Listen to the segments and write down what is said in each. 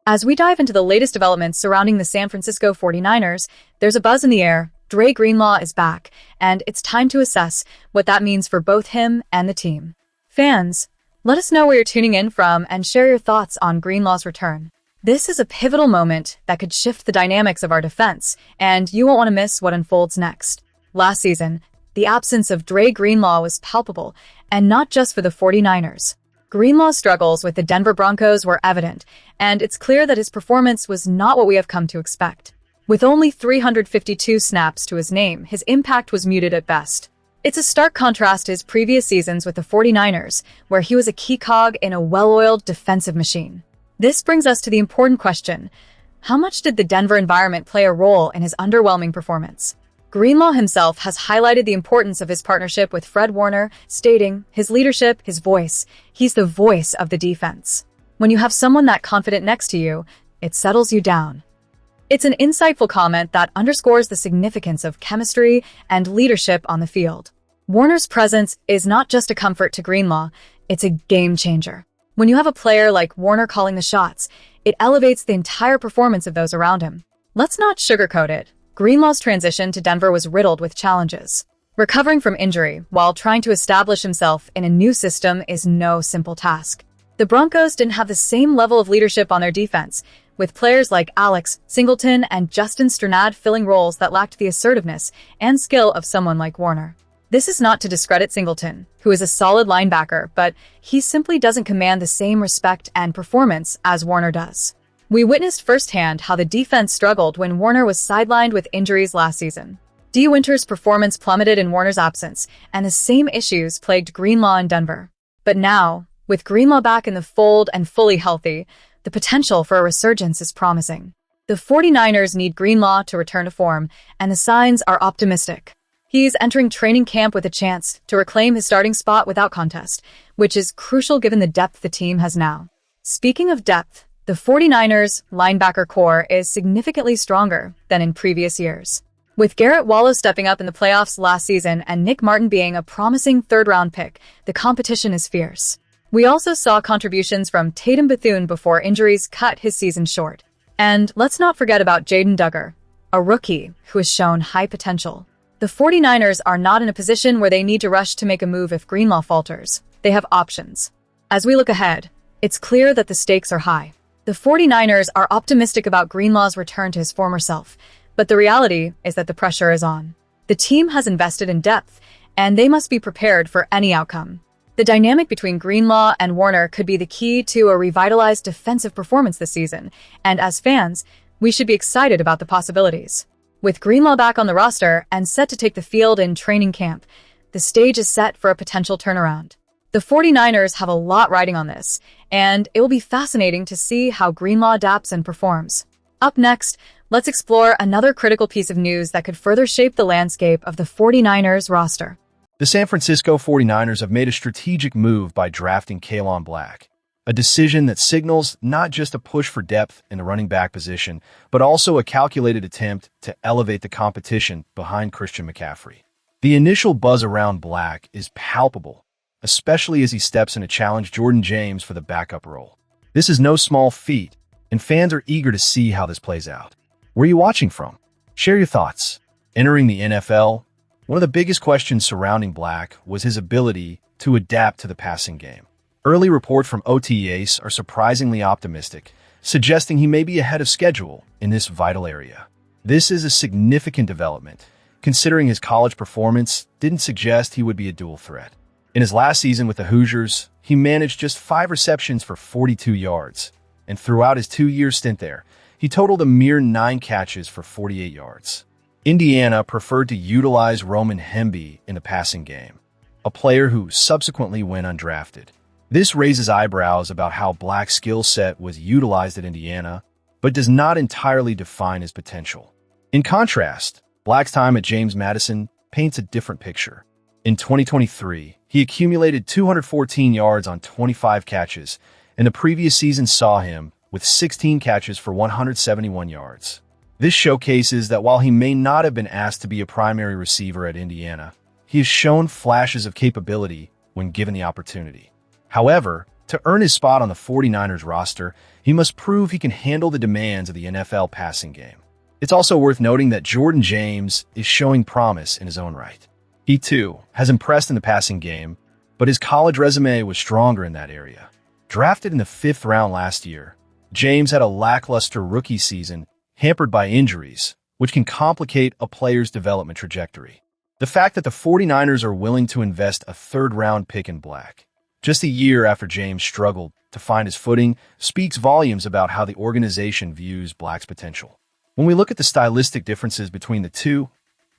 As we dive into the latest developments surrounding the San Francisco 49ers, there's a buzz in the air. Dre Greenlaw is back, and it's time to assess what that means for both him and the team. Fans, let us know where you're tuning in from and share your thoughts on Greenlaw's return. This is a pivotal moment that could shift the dynamics of our defense, and you won't want to miss what unfolds next. Last season, the absence of Dre Greenlaw was palpable, and not just for the 49ers. Greenlaw's struggles with the Denver Broncos were evident, and it's clear that his performance was not what we have come to expect. With only 352 snaps to his name, his impact was muted at best. It's a stark contrast to his previous seasons with the 49ers, where he was a key cog in a well-oiled defensive machine. This brings us to the important question: how much did the Denver environment play a role in his underwhelming performance? Greenlaw himself has highlighted the importance of his partnership with Fred Warner, stating, "His leadership, his voice. He's the voice of the defense. When you have someone that confident next to you, it settles you down." It's an insightful comment that underscores the significance of chemistry and leadership on the field. Warner's presence is not just a comfort to Greenlaw, it's a game changer. When you have a player like Warner calling the shots, it elevates the entire performance of those around him. Let's not sugarcoat it. Greenlaw's transition to Denver was riddled with challenges. Recovering from injury while trying to establish himself in a new system is no simple task. The Broncos didn't have the same level of leadership on their defense, with players like Alex Singleton and Justin Strnad filling roles that lacked the assertiveness and skill of someone like Warner. This is not to discredit Singleton, who is a solid linebacker, but he simply doesn't command the same respect and performance as Warner does. We witnessed firsthand how the defense struggled when Warner was sidelined with injuries last season. D. Winter's performance plummeted in Warner's absence, and the same issues plagued Greenlaw in Denver. But now, with Greenlaw back in the fold and fully healthy, the potential for a resurgence is promising. The 49ers need Greenlaw to return to form, and the signs are optimistic. He's entering training camp with a chance to reclaim his starting spot without contest, which is crucial given the depth the team has now. Speaking of depth, the 49ers' linebacker core is significantly stronger than in previous years. With Garrett Wallow stepping up in the playoffs last season and Nick Martin being a promising third-round pick, the competition is fierce. We also saw contributions from Tatum Bethune before injuries cut his season short. And let's not forget about Jaden Duggar, a rookie who has shown high potential. The 49ers are not in a position where they need to rush to make a move if Greenlaw falters. They have options. As we look ahead, it's clear that the stakes are high. The 49ers are optimistic about Greenlaw's return to his former self, but the reality is that the pressure is on. The team has invested in depth, and they must be prepared for any outcome. The dynamic between Greenlaw and Warner could be the key to a revitalized defensive performance this season, and as fans, we should be excited about the possibilities. With Greenlaw back on the roster and set to take the field in training camp, the stage is set for a potential turnaround. The 49ers have a lot riding on this, and it will be fascinating to see how Greenlaw adapts and performs. Up next, let's explore another critical piece of news that could further shape the landscape of the 49ers roster. The San Francisco 49ers have made a strategic move by drafting Kaelon Black, a decision that signals not just a push for depth in the running back position, but also a calculated attempt to elevate the competition behind Christian McCaffrey. The initial buzz around Black is palpable, especially as he steps in to challenge Jordan James for the backup role. This is no small feat, and fans are eager to see how this plays out. Where are you watching from? Share your thoughts. Entering the NFL, one of the biggest questions surrounding Black was his ability to adapt to the passing game. Early reports from OTAs are surprisingly optimistic, suggesting he may be ahead of schedule in this vital area. This is a significant development, considering his college performance didn't suggest he would be a dual threat. In his last season with the Hoosiers, he managed just 5 receptions for 42 yards, and throughout his 2-year stint there, he totaled a mere 9 catches for 48 yards. Indiana preferred to utilize Roman Hemby in the passing game, a player who subsequently went undrafted. This raises eyebrows about how Black's skill set was utilized at Indiana, but does not entirely define his potential. In contrast, Black's time at James Madison paints a different picture. In 2023, he accumulated 214 yards on 25 catches, and the previous season saw him with 16 catches for 171 yards. This showcases that while he may not have been asked to be a primary receiver at Indiana, he has shown flashes of capability when given the opportunity. However, to earn his spot on the 49ers roster, he must prove he can handle the demands of the NFL passing game. It's also worth noting that Jordan James is showing promise in his own right. He, too, has impressed in the passing game, but his college resume was stronger in that area. Drafted in the 5th round last year, James had a lackluster rookie season hampered by injuries, which can complicate a player's development trajectory. The fact that the 49ers are willing to invest a 3rd-round pick in Black, just a year after James struggled to find his footing, speaks volumes about how the organization views Black's potential. When we look at the stylistic differences between the two,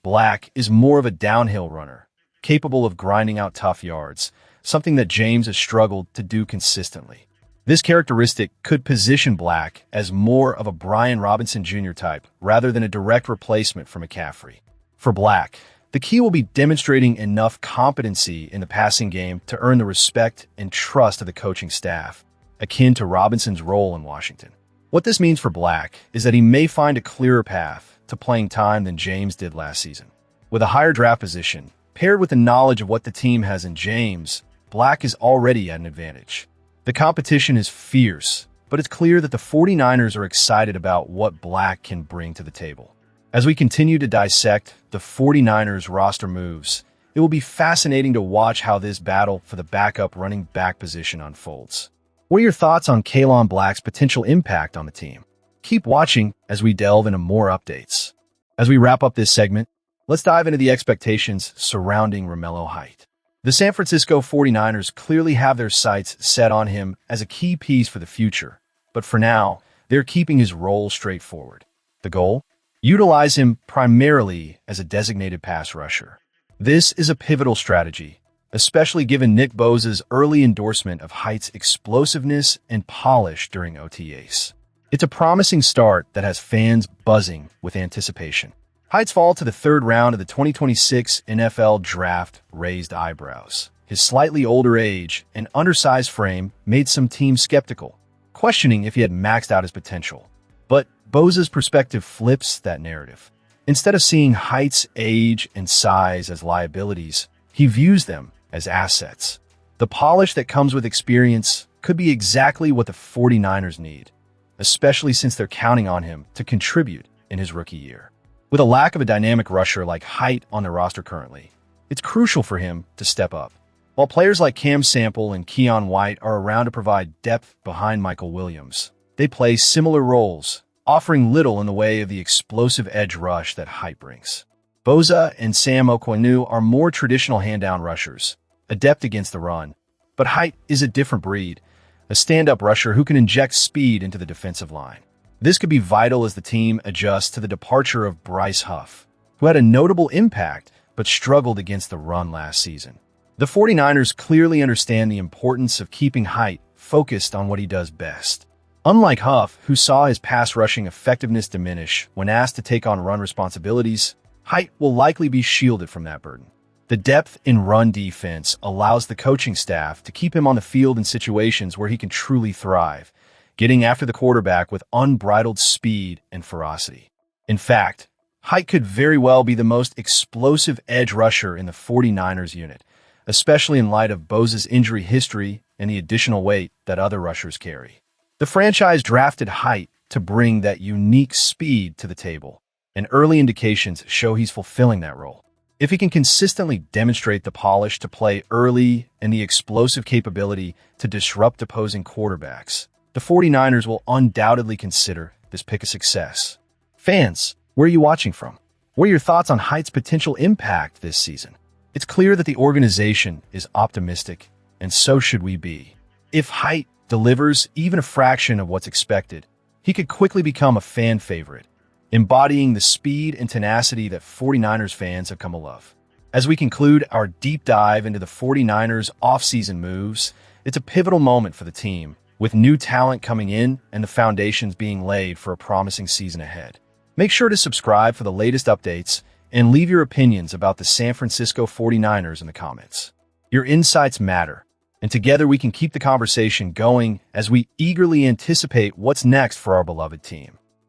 Black is more of a downhill runner, capable of grinding out tough yards, something that James has struggled to do consistently. This characteristic could position Black as more of a Brian Robinson Jr. type rather than a direct replacement for McCaffrey. For Black, the key will be demonstrating enough competency in the passing game to earn the respect and trust of the coaching staff, akin to Robinson's role in Washington. What this means for Black is that he may find a clearer path to playing time than James did last season. With a higher draft position, paired with the knowledge of what the team has in James, Black is already at an advantage. The competition is fierce, but it's clear that the 49ers are excited about what Black can bring to the table. As we continue to dissect the 49ers roster moves, it will be fascinating to watch how this battle for the backup running back position unfolds. What are your thoughts on Kaelon Black's potential impact on the team? Keep watching as we delve into more updates. As we wrap up this segment, let's dive into the expectations surrounding Romello Height. The San Francisco 49ers clearly have their sights set on him as a key piece for the future, but for now, they're keeping his role straightforward. The goal? Utilize him primarily as a designated pass rusher. This is a pivotal strategy, especially given Nick Bosa's early endorsement of Height's explosiveness and polish during OTAs. It's a promising start that has fans buzzing with anticipation. Height's fall to the 3rd round of the 2026 NFL Draft raised eyebrows. His slightly older age and undersized frame made some teams skeptical, questioning if he had maxed out his potential. But Bosa's perspective flips that narrative. Instead of seeing Height's age and size as liabilities, he views them as assets. The polish that comes with experience could be exactly what the 49ers need, especially since they're counting on him to contribute in his rookie year. With a lack of a dynamic rusher like Height on their roster currently, it's crucial for him to step up. While players like Cam Sample and Keion White are around to provide depth behind Michael Williams, they play similar roles, offering little in the way of the explosive edge rush that Height brings. Bosa and Sam Okwonu are more traditional hand-down rushers, adept against the run, but Height is a different breed, a stand-up rusher who can inject speed into the defensive line. This could be vital as the team adjusts to the departure of Bryce Huff, who had a notable impact but struggled against the run last season. The 49ers clearly understand the importance of keeping Height focused on what he does best. Unlike Huff, who saw his pass rushing effectiveness diminish when asked to take on run responsibilities, Height will likely be shielded from that burden. The depth in run defense allows the coaching staff to keep him on the field in situations where he can truly thrive, getting after the quarterback with unbridled speed and ferocity. In fact, Height could very well be the most explosive edge rusher in the 49ers unit, especially in light of Bosa's injury history and the additional weight that other rushers carry. The franchise drafted Height to bring that unique speed to the table, and early indications show he's fulfilling that role. If he can consistently demonstrate the polish to play early and the explosive capability to disrupt opposing quarterbacks, the 49ers will undoubtedly consider this pick a success. Fans, where are you watching from? What are your thoughts on Height's potential impact this season? It's clear that the organization is optimistic, and so should we be. If Height delivers even a fraction of what's expected, he could quickly become a fan favorite, embodying the speed and tenacity that 49ers fans have come to love. As we conclude our deep dive into the 49ers offseason moves, it's a pivotal moment for the team, with new talent coming in and the foundations being laid for a promising season ahead. Make sure to subscribe for the latest updates and leave your opinions about the San Francisco 49ers in the comments. Your insights matter, and together we can keep the conversation going as we eagerly anticipate what's next for our beloved team.